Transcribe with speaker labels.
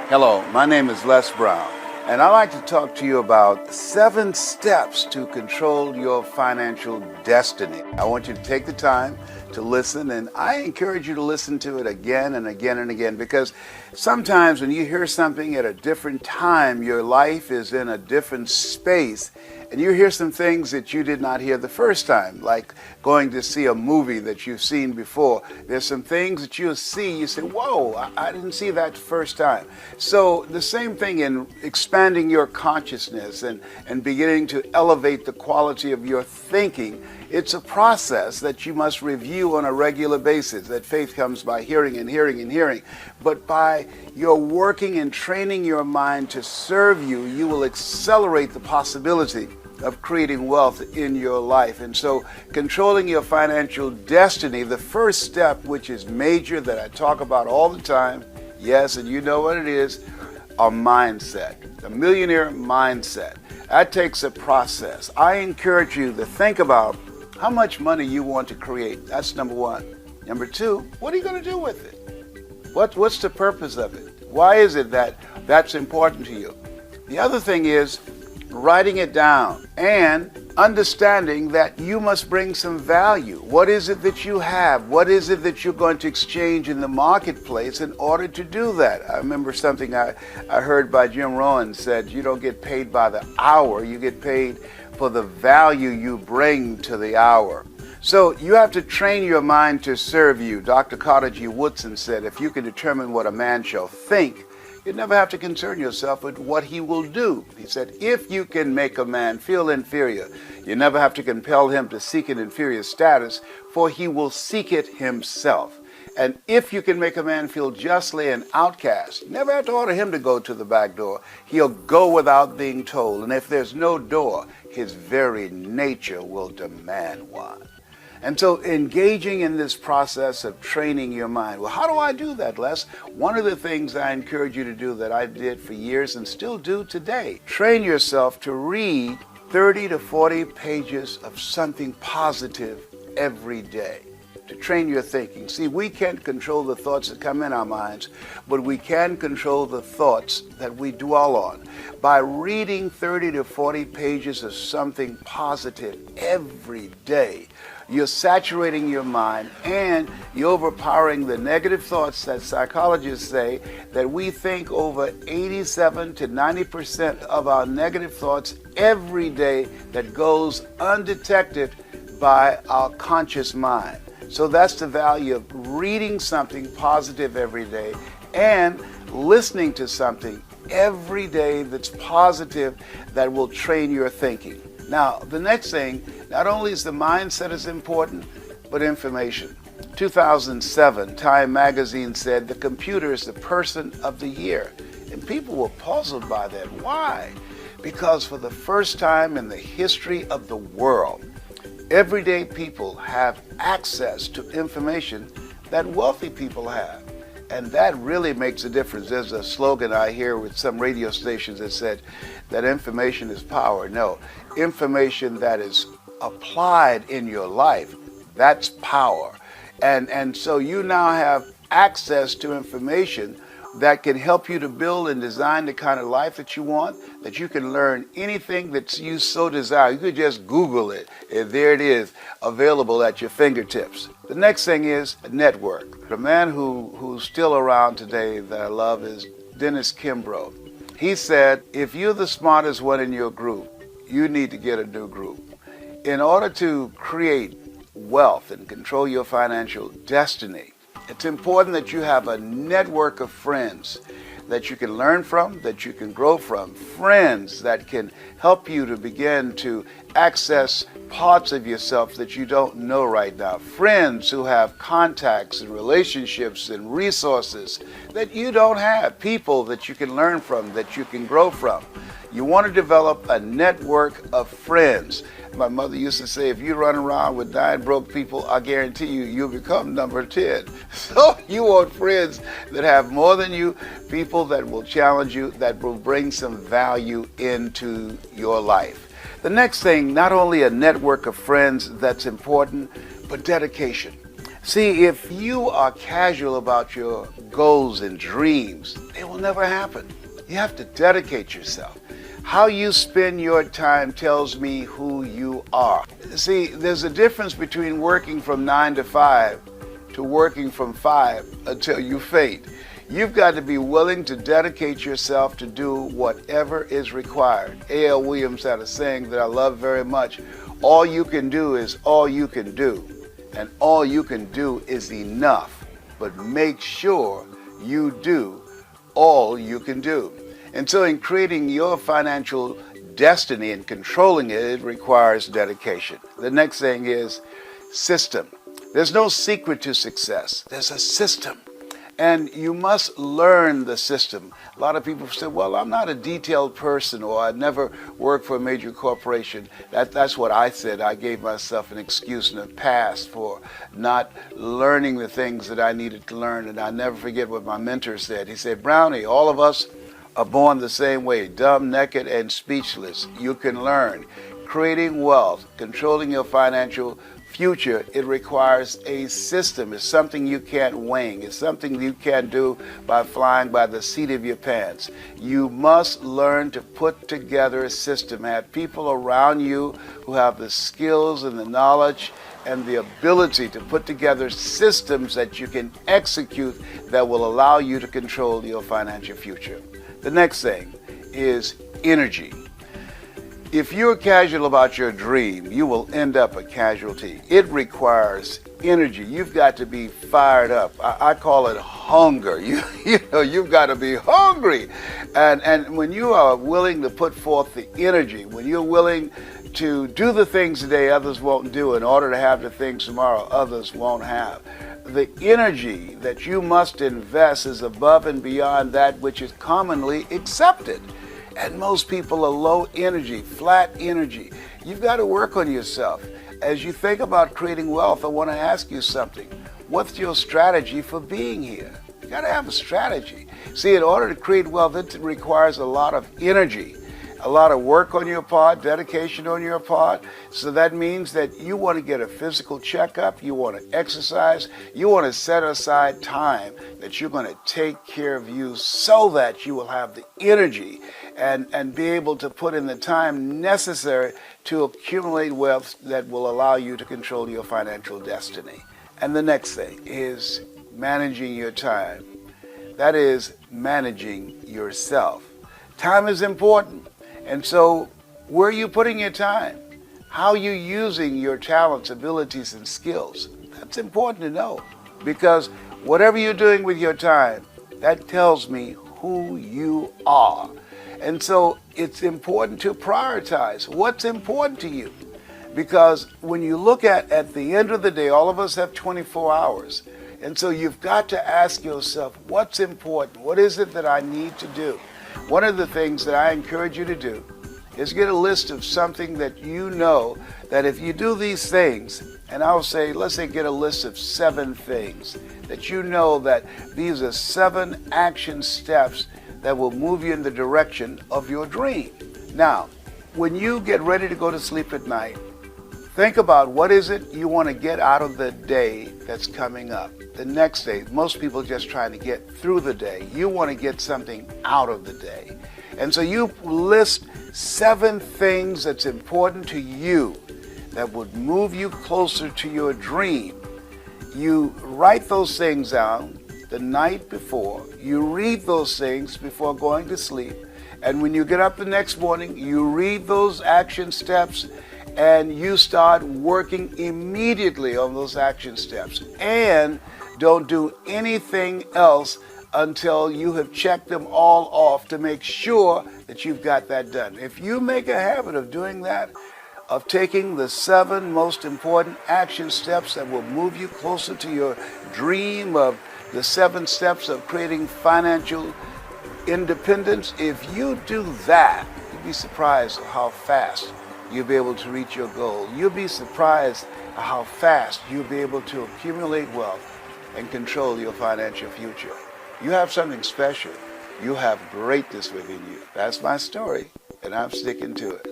Speaker 1: Hello, my name is Les Brown, and I'd like to talk to you about 7 steps to control your financial destiny. I want you to take the time to listen, and I encourage you to listen to it again and again and again, because sometimes when you hear something at a different time, your life is in a different space, and you hear some things that you did not hear the first time, like going to see a movie that you've seen before. There's some things that you'll see, you say, whoa, I didn't see that the first time. So the same thing in expanding your consciousness and beginning to elevate the quality of your thinking. It's a process that you must review on a regular basis. That faith comes by hearing and hearing and hearing. But by your working and training your mind to serve you, you will accelerate the possibility of creating wealth in your life. And so controlling your financial destiny, the first step, which is major, that I talk about all the time, yes, and you know what it is, a mindset, a millionaire mindset. That takes a process. I encourage you to think about how much money you want to create. That's number one. Number two, what are you going to do with it? What's the purpose of it? Why is it that that's important to you? The other thing is writing it down and understanding that you must bring some value. What is it that you have? What is it that you're going to exchange in the marketplace in order to do that? I remember something I heard by Jim Rohn said, you don't get paid by the hour, you get paid for the value you bring to the hour. So you have to train your mind to serve you. Dr. Carter G. Woodson said, if you can determine what a man shall think, you never have to concern yourself with what he will do. He said, if you can make a man feel inferior, you never have to compel him to seek an inferior status, for he will seek it himself. And if you can make a man feel justly an outcast, you never have to order him to go to the back door. He'll go without being told. And if there's no door, his very nature will demand one. And so engaging in this process of training your mind. Well, how do I do that, Les? One of the things I encourage you to do that I did for years and still do today, train yourself to read 30 to 40 pages of something positive every day, to train your thinking. See, we can't control the thoughts that come in our minds, but we can control the thoughts that we dwell on. By reading 30 to 40 pages of something positive every day, you're saturating your mind and you're overpowering the negative thoughts that psychologists say that we think over 87 to 90% of our negative thoughts every day that goes undetected by our conscious mind. So that's the value of reading something positive every day and listening to something every day that's positive that will train your thinking. Now, the next thing, not only is the mindset as important, but information. 2007, Time magazine said the computer is the person of the year. And people were puzzled by that. Why? Because for the first time in the history of the world, everyday people have access to information that wealthy people have. And that really makes a difference. There's a slogan I hear with some radio stations that said that information is power. No, information that is applied in your life, that's power. And so you now have access to information that can help you to build and design the kind of life that you want, that you can learn anything that you so desire. You could just Google it, and there it is, available at your fingertips. The next thing is a network. The man who's still around today that I love is Dennis Kimbrough. He said, if you're the smartest one in your group, you need to get a new group. In order to create wealth and control your financial destiny, it's important that you have a network of friends that you can learn from, that you can grow from, friends that can help you to begin to access parts of yourself that you don't know right now, friends who have contacts and relationships and resources that you don't have, people that you can learn from, that you can grow from. You want to develop a network of friends. My mother used to say, if you run around with 9 broke people, I guarantee you, you'll become number 10. So you want friends that have more than you, people that will challenge you, that will bring some value into your life. The next thing, not only a network of friends that's important, but dedication. See, if you are casual about your goals and dreams, they will never happen. You have to dedicate yourself. How you spend your time tells me who you are. See, there's a difference between working from 9 to 5 to working from 5 until you faint. You've got to be willing to dedicate yourself to do whatever is required. A.L. Williams had a saying that I love very much. All you can do is all you can do. And all you can do is enough. But make sure you do all you can do. And so in creating your financial destiny and controlling it, it requires dedication. The next thing is system. There's no secret to success. There's a system. And you must learn the system. A lot of people say, well, I'm not a detailed person, or I never worked for a major corporation. That's what I said. I gave myself an excuse in the past for not learning the things that I needed to learn. And I never forget what my mentor said. He said, Brownie, all of us are born the same way, dumb, naked, and speechless. You can learn. Creating wealth, controlling your financial future, it requires a system. It's something you can't wing. It's something you can't do by flying by the seat of your pants. You must learn to put together a system. Have people around you who have the skills and the knowledge and the ability to put together systems that you can execute that will allow you to control your financial future. The next thing is energy. If you're casual about your dream, you will end up a casualty. It requires energy. You've got to be fired up. I call it hunger. You've got to be hungry. And when you are willing to put forth the energy, when you're willing to do the things today others won't do in order to have the things tomorrow others won't have, the energy that you must invest is above and beyond that which is commonly accepted. And most people are low energy, flat energy. You've got to work on yourself. As you think about creating wealth, I want to ask you something. What's your strategy for being here? You got to have a strategy. See, in order to create wealth, it requires a lot of energy, a lot of work on your part, dedication on your part. So that means that you want to get a physical checkup, you want to exercise, you want to set aside time that you're going to take care of you so that you will have the energy and be able to put in the time necessary to accumulate wealth that will allow you to control your financial destiny. And the next thing is managing your time. That is managing yourself. Time is important. And so where are you putting your time? How are you using your talents, abilities, and skills? That's important to know, because whatever you're doing with your time, that tells me who you are. And so it's important to prioritize what's important to you. Because when you look at the end of the day, all of us have 24 hours. And so you've got to ask yourself, what's important? What is it that I need to do? One of the things that I encourage you to do is get a list of something that you know that if you do these things, and I'll say, let's say get a list of 7 things that you know that these are 7 action steps that will move you in the direction of your dream. Now, when you get ready to go to sleep at night, think about what is it you want to get out of the day that's coming up. The next day, most people are just trying to get through the day. You want to get something out of the day. And so you list 7 things that's important to you that would move you closer to your dream. You write those things down the night before. You read those things before going to sleep. And when you get up the next morning, you read those action steps and you start working immediately on those action steps. And don't do anything else until you have checked them all off to make sure that you've got that done. If you make a habit of doing that, of taking the 7 most important action steps that will move you closer to your dream, of the 7 steps of creating financial independence, if you do that, you'd be surprised at how fast you'll be able to reach your goal. You'll be surprised at how fast you'll be able to accumulate wealth and control your financial future. You have something special. You have greatness within you. That's my story, and I'm sticking to it.